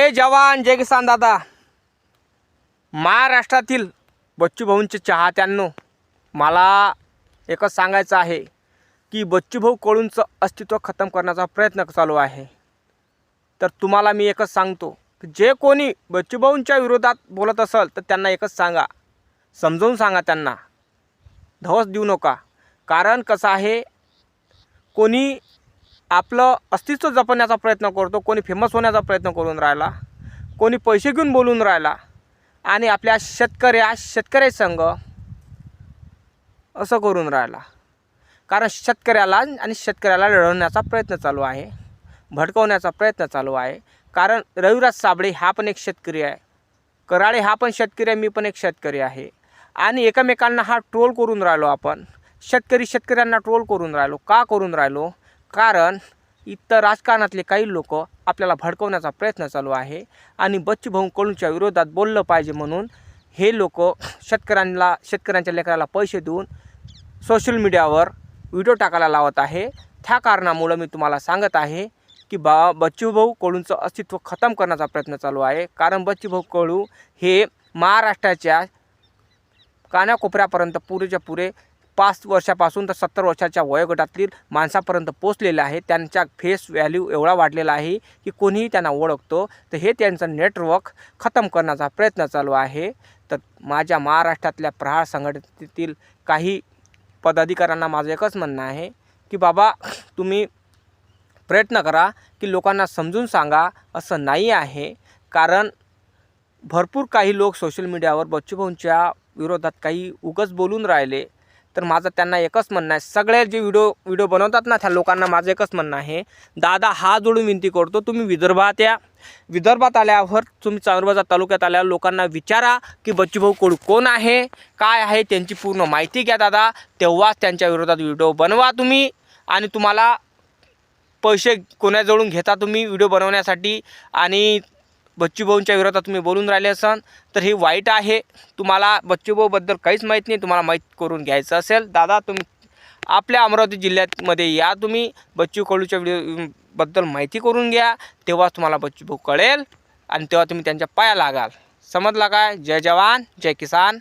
जय जवान जय किसान दादा. महाराष्ट्रातील बच्चूभाऊंचे चाहत्यांनो, मला एकच सांगायचं आहे की बच्चूभाऊ कडूंचं अस्तित्व खतम करण्याचा प्रयत्न चालू आहे. तर तुम्हाला मी एकच सांगतो की जे कोणी बच्चूभाऊंच्या विरोधात बोलत असेल तर त्यांना एकच सांगा, समजावून सांगा, त्यांना धवस देऊ नका. कारण कसं आहे, कोणी आपलं अस्तित्व जपण्याचा प्रयत्न करतो, कोणी फेमस होण्याचा प्रयत्न करून राहिला, कोणी पैसे घेऊन बोलून राहिला आणि आपल्या शेतकरी संघ असं करून राहिला. कारण शेतकऱ्याला लढवण्याचा प्रयत्न चालू आहे, भडकवण्याचा प्रयत्न चालू आहे. कारण रविराज साबळे हा पण एक शेतकरी आहे, कराळे हा पण शेतकरी आहे, मी पण एक शेतकरी आहे. आणि एकमेकांना हा ट्रोल करून राहिलो आपण. शेतकऱ्यांना ट्रोल करून राहिलो. का करून राहिलो? कारण इतर राजकारणातले काही लोक आपल्याला भडकवण्याचा प्रयत्न चालू आहे आणि बच्चूभाऊ कडूंच्या विरोधात बोललं पाहिजे म्हणून हे लोक शेतकऱ्यांच्या लेकराला पैसे देऊन सोशल मीडियावर व्हिडिओ टाकायला लावत आहे. त्या कारणामुळे मी तुम्हाला सांगत आहे की बच्चूभाऊ कडूंचं अस्तित्व खतम करण्याचा प्रयत्न चालू आहे. कारण बच्चूभाऊ कडू हे महाराष्ट्राच्या कानाकोपऱ्यापर्यंत पुरेच्या पुरे 5 वर्षापासून तर 70 वर्षाच्या वयोगटातील माणसापर्यंत पोचलेले आहे. त्यांचा फेस व्हॅल्यू एवढा वाढलेला आहे की कोणीही त्यांना ओळखतो. तर हे त्यांचं नेटवर्क खतम करण्याचा प्रयत्न चालू आहे. तर माझ्या महाराष्ट्रातल्या प्रहार संघटनेतील काही पदाधिकाऱ्यांना माझं एकच म्हणणं आहे की बाबा, तुम्ही प्रयत्न करा की लोकांना समजून सांगा. असं नाही आहे, कारण भरपूर काही लोक सोशल मीडियावर बच्चूभाऊंच्या विरोधात काही उगाच बोलून राहिले. तर माझं त्यांना एकच म्हणणं आहे, सगळे जे व्हिडिओ बनवतात ना त्या लोकांना माझं एकच म्हणणं आहे, दादा हात जोडून विनंती करतो, तुम्ही विदर्भात आल्यावर, तुम्ही चांदूरबाजार तालुक्यात आल्यावर लोकांना विचारा की बच्चूभाऊ कडू कोण आहे, काय आहे, त्यांची पूर्ण माहिती घ्या दादा. तेव्हाच त्यांच्या विरोधात व्हिडिओ बनवा तुम्ही. आणि तुम्हाला पैसे कोणाजवळून घेता तुम्ही व्हिडिओ बनवण्यासाठी आणि बच्चूभाऊंच्या विरोधात तुम्ही बोलून राहिले असाल तर हे वाईट आहे. तुम्हाला बच्चूभाऊबद्दल काहीच माहीत नाही, तुम्हाला माहीत करून घ्यायचं असेल दादा, तुम्ही आपल्या अमरावती जिल्ह्यामध्ये या, तुम्ही बच्चू कडूच्या व्हिडिओबद्दल माहिती करून घ्या. तेव्हाच तुम्हाला बच्चूभाऊ कळेल आणि तेव्हा तुम्ही त्यांच्या पाया लागाल. समजला काय? जय जवान जय किसान.